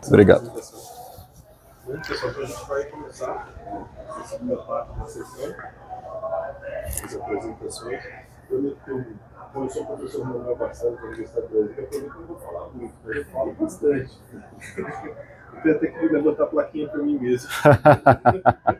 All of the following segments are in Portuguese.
Obrigado. Bom, pessoal, então a gente vai começar a segunda parte da sessão, as apresentações. Como eu sou professor Manuel Barcelos da Universidade Brasileira, eu não vou falar muito, mas eu falo bastante. Eu tenho até que levantar a plaquinha para mim mesmo. Tá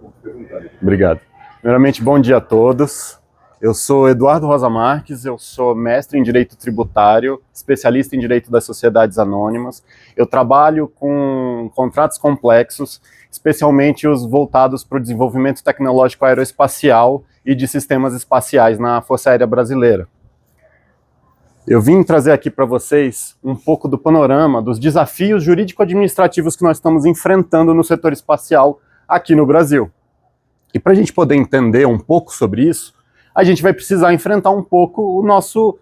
bom, perguntar. Obrigado. Primeiramente, bom dia a todos. Eu sou Eduardo Rosa Marques, eu sou mestre em Direito Tributário, especialista em Direito das Sociedades Anônimas. Eu trabalho com contratos complexos, especialmente os voltados para o desenvolvimento tecnológico aeroespacial e de sistemas espaciais na Força Aérea Brasileira. Eu vim trazer aqui para vocês um pouco do panorama dos desafios jurídico-administrativos que nós estamos enfrentando no setor espacial aqui no Brasil. E para a gente poder entender um pouco sobre isso, a gente vai precisar enfrentar um pouco o nosso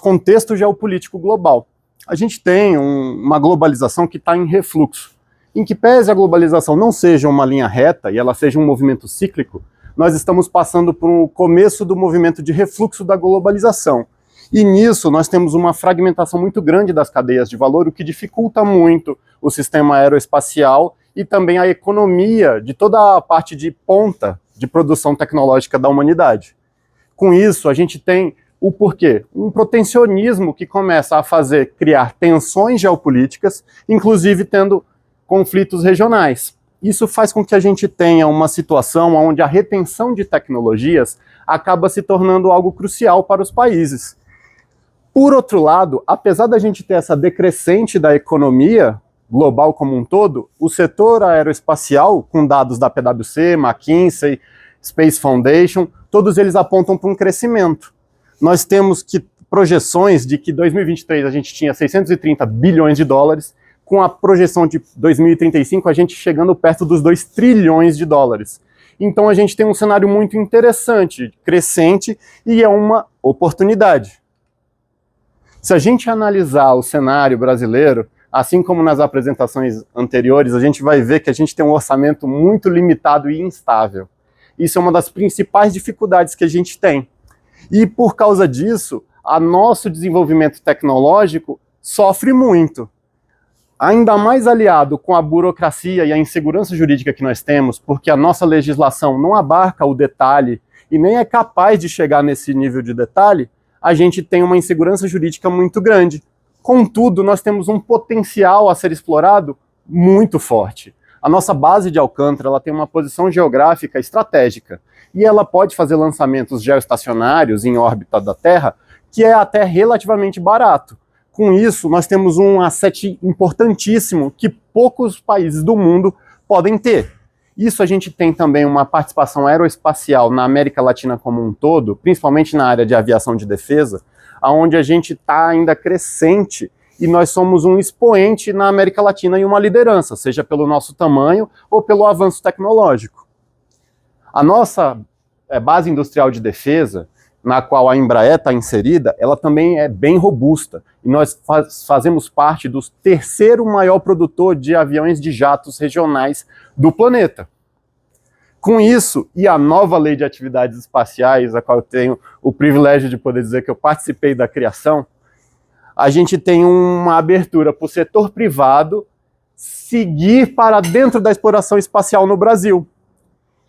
contexto geopolítico global. A gente tem uma globalização que está em refluxo. Em que pese a globalização não seja uma linha reta e ela seja um movimento cíclico, nós estamos passando por um começo do movimento de refluxo da globalização. E nisso nós temos uma fragmentação muito grande das cadeias de valor, o que dificulta muito o sistema aeroespacial e também a economia de toda a parte de ponta de produção tecnológica da humanidade. Com isso, a gente tem o porquê? Um protecionismo que começa a criar tensões geopolíticas, inclusive tendo conflitos regionais. Isso faz com que a gente tenha uma situação onde a retenção de tecnologias acaba se tornando algo crucial para os países. Por outro lado, apesar da gente ter essa decrescente da economia global como um todo, o setor aeroespacial, com dados da PwC, McKinsey, Space Foundation, todos eles apontam para um crescimento. Nós temos projeções de que em 2023 a gente tinha 630 bilhões de dólares, com a projeção de 2035 a gente chegando perto dos 2 trilhões de dólares. Então a gente tem um cenário muito interessante, crescente, e é uma oportunidade. Se a gente analisar o cenário brasileiro, assim como nas apresentações anteriores, a gente vai ver que a gente tem um orçamento muito limitado e instável. Isso é uma das principais dificuldades que a gente tem. E por causa disso, o nosso desenvolvimento tecnológico sofre muito. Ainda mais aliado com a burocracia e a insegurança jurídica que nós temos, porque a nossa legislação não abarca o detalhe e nem é capaz de chegar nesse nível de detalhe, a gente tem uma insegurança jurídica muito grande. Contudo, nós temos um potencial a ser explorado muito forte. A nossa base de Alcântara ela tem uma posição geográfica estratégica e ela pode fazer lançamentos geoestacionários em órbita da Terra, que é até relativamente barato. Com isso, nós temos um asset importantíssimo que poucos países do mundo podem ter. Isso a gente tem também uma participação aeroespacial na América Latina como um todo, principalmente na área de aviação de defesa, onde a gente está ainda crescente e nós somos um expoente na América Latina e uma liderança, seja pelo nosso tamanho ou pelo avanço tecnológico. A nossa base industrial de defesa, na qual a Embraer está inserida, ela também é bem robusta. E nós fazemos parte do terceiro maior produtor de aviões de jatos regionais do planeta. Com isso, e a nova lei de atividades espaciais, a qual eu tenho o privilégio de poder dizer que eu participei da criação, a gente tem uma abertura para o setor privado seguir para dentro da exploração espacial no Brasil.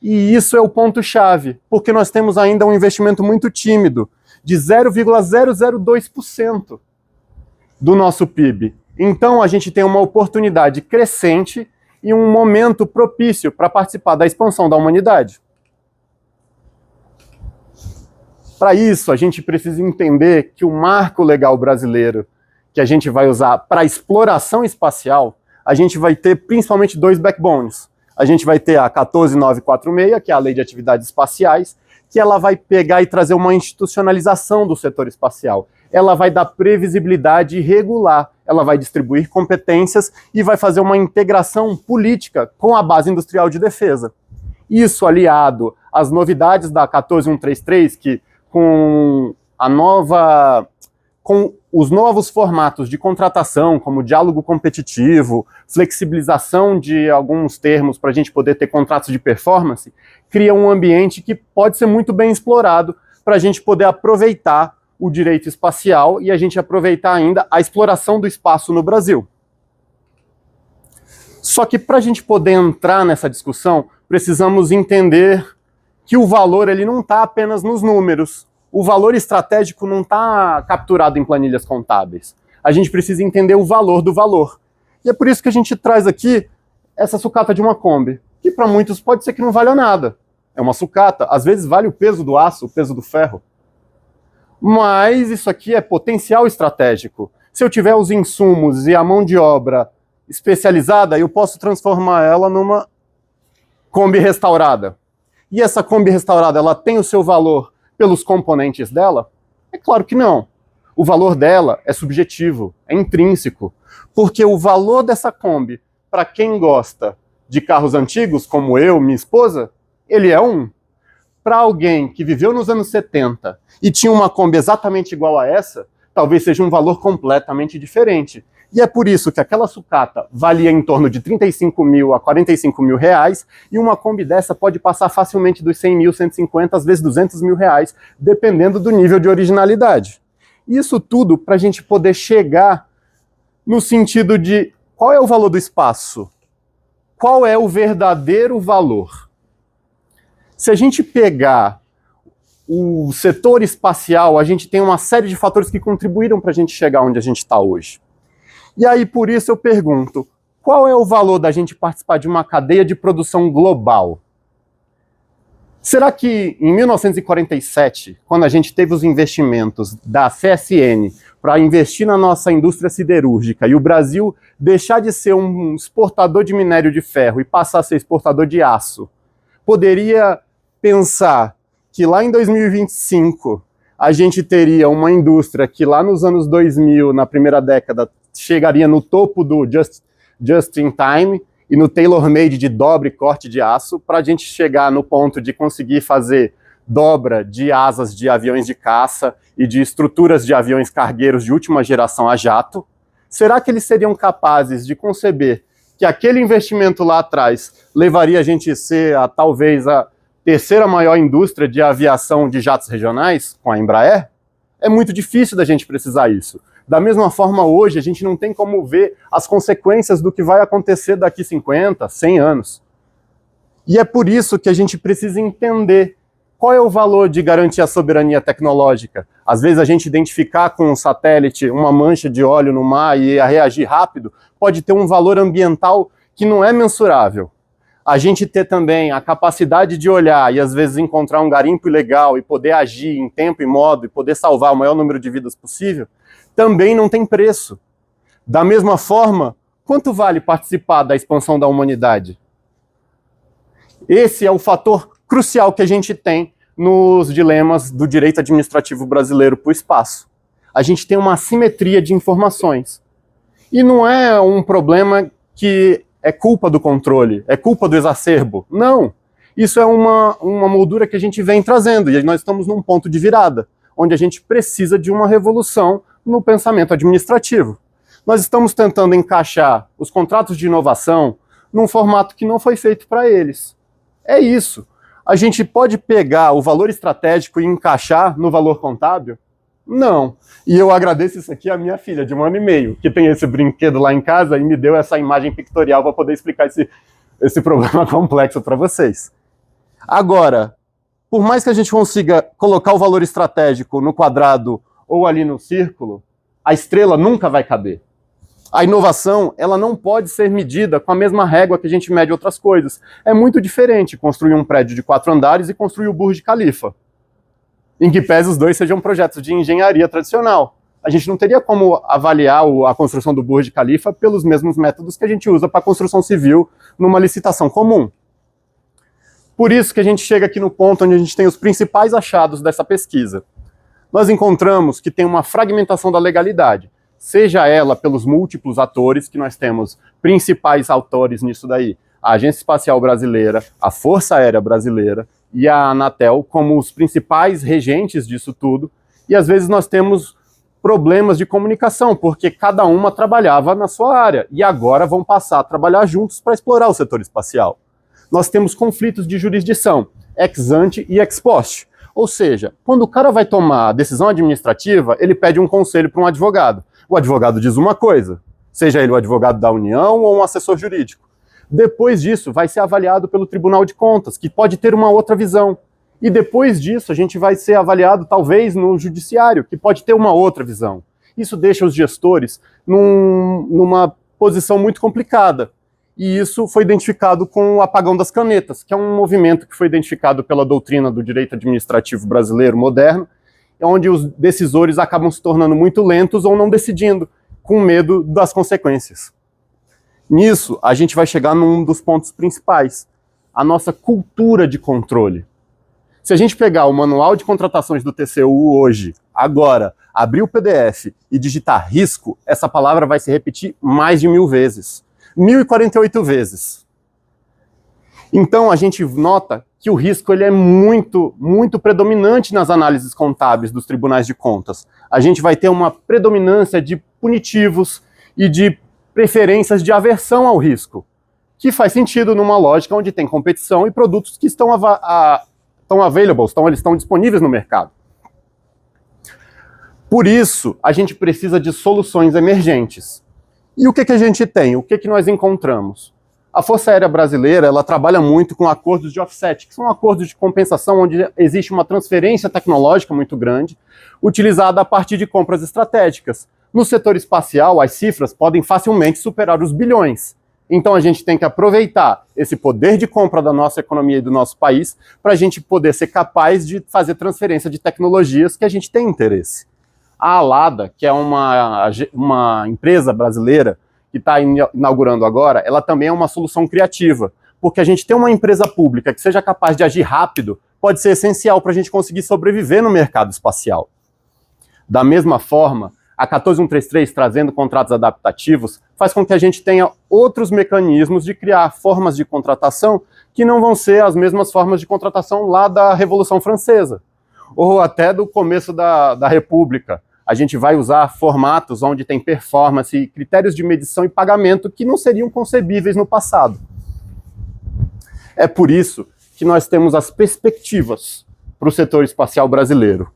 E isso é o ponto-chave, porque nós temos ainda um investimento muito tímido, de 0,002% do nosso PIB. Então a gente tem uma oportunidade crescente e um momento propício para participar da expansão da humanidade. Para isso, a gente precisa entender que o marco legal brasileiro que a gente vai usar para exploração espacial, a gente vai ter principalmente 2 backbones. A gente vai ter a 14946, que é a Lei de Atividades Espaciais, que ela vai pegar e trazer uma institucionalização do setor espacial. Ela vai dar previsibilidade e regular, ela vai distribuir competências e vai fazer uma integração política com a base industrial de defesa. Isso aliado às novidades da 14133, que com os novos formatos de contratação, como diálogo competitivo, flexibilização de alguns termos para a gente poder ter contratos de performance, cria um ambiente que pode ser muito bem explorado para a gente poder aproveitar o direito espacial e a gente aproveitar ainda a exploração do espaço no Brasil. Só que para a gente poder entrar nessa discussão, precisamos entender que o valor ele não está apenas nos números. O valor estratégico não está capturado em planilhas contábeis. A gente precisa entender o valor do valor. E é por isso que a gente traz aqui essa sucata de uma Kombi, que para muitos pode ser que não valha nada. É uma sucata, às vezes vale o peso do aço, o peso do ferro. Mas isso aqui é potencial estratégico. Se eu tiver os insumos e a mão de obra especializada, eu posso transformar ela numa Kombi restaurada. E essa Kombi restaurada, ela tem o seu valor pelos componentes dela? É claro que não. O valor dela é subjetivo, é intrínseco. Porque o valor dessa Kombi, para quem gosta de carros antigos, como eu, minha esposa, ele é um. Para alguém que viveu nos anos 70 e tinha uma Kombi exatamente igual a essa, talvez seja um valor completamente diferente. E é por isso que aquela sucata valia em torno de 35 mil a 45 mil reais, e uma Kombi dessa pode passar facilmente dos 100 mil, 150, às vezes 200 mil reais, dependendo do nível de originalidade. Isso tudo para a gente poder chegar no sentido de qual é o valor do espaço? Qual é o verdadeiro valor? Se a gente pegar o setor espacial, a gente tem uma série de fatores que contribuíram para a gente chegar onde a gente está hoje. E aí, por isso, eu pergunto, qual é o valor da gente participar de uma cadeia de produção global? Será que em 1947, quando a gente teve os investimentos da CSN para investir na nossa indústria siderúrgica e o Brasil deixar de ser um exportador de minério de ferro e passar a ser exportador de aço, poderia pensar que lá em 2025 a gente teria uma indústria que lá nos anos 2000, na primeira década, chegaria no topo do just in time e no tailor-made de dobra e corte de aço, para a gente chegar no ponto de conseguir fazer dobra de asas de aviões de caça e de estruturas de aviões cargueiros de última geração a jato? Será que eles seriam capazes de conceber que aquele investimento lá atrás levaria a gente a ser talvez a terceira maior indústria de aviação de jatos regionais, com a Embraer? É muito difícil da gente precisar isso. Da mesma forma, hoje, a gente não tem como ver as consequências do que vai acontecer daqui 50, 100 anos. E é por isso que a gente precisa entender qual é o valor de garantir a soberania tecnológica. Às vezes, a gente identificar com um satélite uma mancha de óleo no mar e reagir rápido pode ter um valor ambiental que não é mensurável. A gente ter também a capacidade de olhar e às vezes encontrar um garimpo ilegal e poder agir em tempo e modo e poder salvar o maior número de vidas possível, também não tem preço. Da mesma forma, quanto vale participar da expansão da humanidade? Esse é o fator crucial que a gente tem nos dilemas do direito administrativo brasileiro para o espaço. A gente tem uma assimetria de informações. E não é um problema que é culpa do controle, é culpa do exacerbo. Não. Isso é uma moldura que a gente vem trazendo, e nós estamos num ponto de virada, onde a gente precisa de uma revolução no pensamento administrativo. Nós estamos tentando encaixar os contratos de inovação num formato que não foi feito para eles. É isso. A gente pode pegar o valor estratégico e encaixar no valor contábil? Não. E eu agradeço isso aqui à minha filha, de 1 ano e meio, que tem esse brinquedo lá em casa e me deu essa imagem pictorial para poder explicar esse problema complexo para vocês. Agora, por mais que a gente consiga colocar o valor estratégico no quadrado ou ali no círculo, a estrela nunca vai caber. A inovação, ela não pode ser medida com a mesma régua que a gente mede outras coisas. É muito diferente construir um prédio de 4 andares e construir o Burj Khalifa, em que pese os dois sejam projetos de engenharia tradicional. A gente não teria como avaliar a construção do Burj Khalifa pelos mesmos métodos que a gente usa para a construção civil numa licitação comum. Por isso que a gente chega aqui no ponto onde a gente tem os principais achados dessa pesquisa. Nós encontramos que tem uma fragmentação da legalidade, seja ela pelos múltiplos atores que nós temos, principais autores nisso daí, a Agência Espacial Brasileira, a Força Aérea Brasileira e a Anatel como os principais regentes disso tudo, e às vezes nós temos problemas de comunicação, porque cada uma trabalhava na sua área, e agora vão passar a trabalhar juntos para explorar o setor espacial. Nós temos conflitos de jurisdição, ex ante e ex post. Ou seja, quando o cara vai tomar decisão administrativa, ele pede um conselho para um advogado. O advogado diz uma coisa, seja ele o advogado da União ou um assessor jurídico. Depois disso, vai ser avaliado pelo Tribunal de Contas, que pode ter uma outra visão. E depois disso, a gente vai ser avaliado, talvez, no Judiciário, que pode ter uma outra visão. Isso deixa os gestores numa posição muito complicada. E isso foi identificado com o apagão das canetas, que é um movimento que foi identificado pela doutrina do direito administrativo brasileiro moderno, onde os decisores acabam se tornando muito lentos ou não decidindo, com medo das consequências. Nisso, a gente vai chegar num dos pontos principais, a nossa cultura de controle. Se a gente pegar o manual de contratações do TCU hoje, agora, abrir o PDF e digitar risco, essa palavra vai se repetir mais de 1000 vezes. 1048 vezes. Então a gente nota que o risco ele é muito predominante nas análises contábeis dos tribunais de contas. A gente vai ter uma predominância de punitivos e de preferências de aversão ao risco, que faz sentido numa lógica onde tem competição e produtos que estão eles estão disponíveis no mercado. Por isso, a gente precisa de soluções emergentes. E o que a gente tem? O que nós encontramos? A Força Aérea Brasileira, ela trabalha muito com acordos de offset, que são acordos de compensação onde existe uma transferência tecnológica muito grande, utilizada a partir de compras estratégicas. No setor espacial, as cifras podem facilmente superar os bilhões. Então a gente tem que aproveitar esse poder de compra da nossa economia e do nosso país para a gente poder ser capaz de fazer transferência de tecnologias que a gente tem interesse. A Alada, que é uma empresa brasileira que está inaugurando agora, ela também é uma solução criativa, porque a gente ter uma empresa pública que seja capaz de agir rápido pode ser essencial para a gente conseguir sobreviver no mercado espacial. Da mesma forma, a 14133, trazendo contratos adaptativos, faz com que a gente tenha outros mecanismos de criar formas de contratação que não vão ser as mesmas formas de contratação lá da Revolução Francesa, ou até do começo da República. A gente vai usar formatos onde tem performance e critérios de medição e pagamento que não seriam concebíveis no passado. É por isso que nós temos as perspectivas para o setor espacial brasileiro.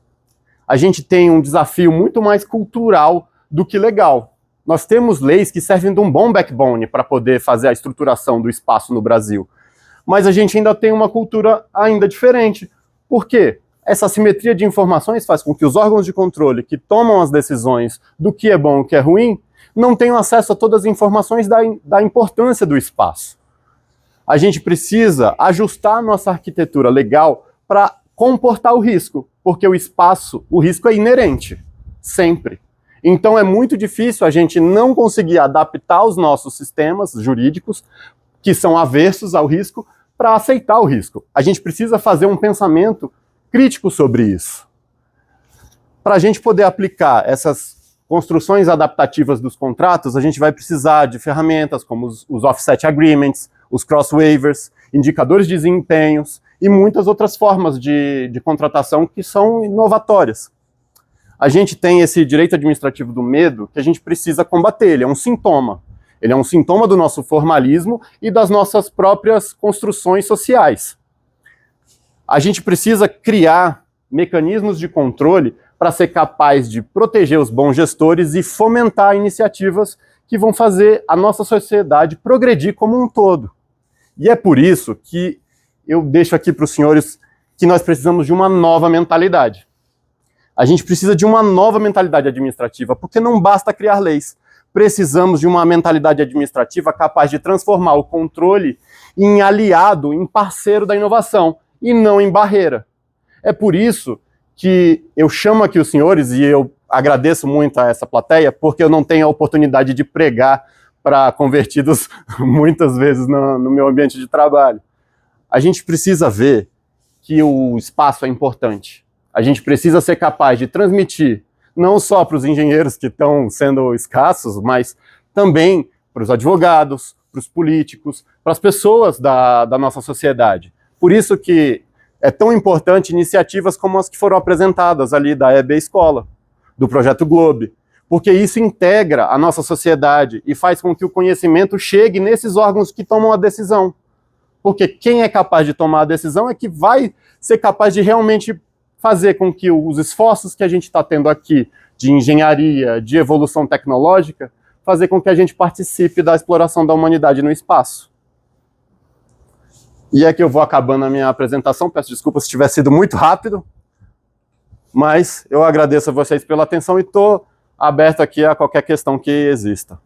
A gente tem um desafio muito mais cultural do que legal. Nós temos leis que servem de um bom backbone para poder fazer a estruturação do espaço no Brasil. Mas a gente ainda tem uma cultura ainda diferente. Por quê? Essa assimetria de informações faz com que os órgãos de controle que tomam as decisões do que é bom e o que é ruim não tenham acesso a todas as informações da importância do espaço. A gente precisa ajustar a nossa arquitetura legal para comportar o risco, porque o risco é inerente, sempre. Então é muito difícil a gente não conseguir adaptar os nossos sistemas jurídicos, que são aversos ao risco, para aceitar o risco. A gente precisa fazer um pensamento crítico sobre isso. Para a gente poder aplicar essas construções adaptativas dos contratos, a gente vai precisar de ferramentas como os offset agreements, os cross waivers, indicadores de desempenhos e muitas outras formas de contratação que são inovatórias. A gente tem esse direito administrativo do medo que a gente precisa combater, ele é um sintoma. Ele é um sintoma do nosso formalismo e das nossas próprias construções sociais. A gente precisa criar mecanismos de controle para ser capaz de proteger os bons gestores e fomentar iniciativas que vão fazer a nossa sociedade progredir como um todo. E é por isso que eu deixo aqui para os senhores que nós precisamos de uma nova mentalidade. A gente precisa de uma nova mentalidade administrativa, porque não basta criar leis. Precisamos de uma mentalidade administrativa capaz de transformar o controle em aliado, em parceiro da inovação, e não em barreira. É por isso que eu chamo aqui os senhores, e eu agradeço muito a essa plateia, porque eu não tenho a oportunidade de pregar para convertidos muitas vezes no meu ambiente de trabalho. A gente precisa ver que o espaço é importante. A gente precisa ser capaz de transmitir, não só para os engenheiros que estão sendo escassos, mas também para os advogados, para os políticos, para as pessoas da nossa sociedade. Por isso que é tão importante iniciativas como as que foram apresentadas ali da EB Escola, do Projeto Globe, porque isso integra a nossa sociedade e faz com que o conhecimento chegue nesses órgãos que tomam a decisão. Porque quem é capaz de tomar a decisão é que vai ser capaz de realmente fazer com que os esforços que a gente está tendo aqui de engenharia, de evolução tecnológica, fazer com que a gente participe da exploração da humanidade no espaço. E é que eu vou acabando a minha apresentação, peço desculpas se tiver sido muito rápido, mas eu agradeço a vocês pela atenção e estou aberto aqui a qualquer questão que exista.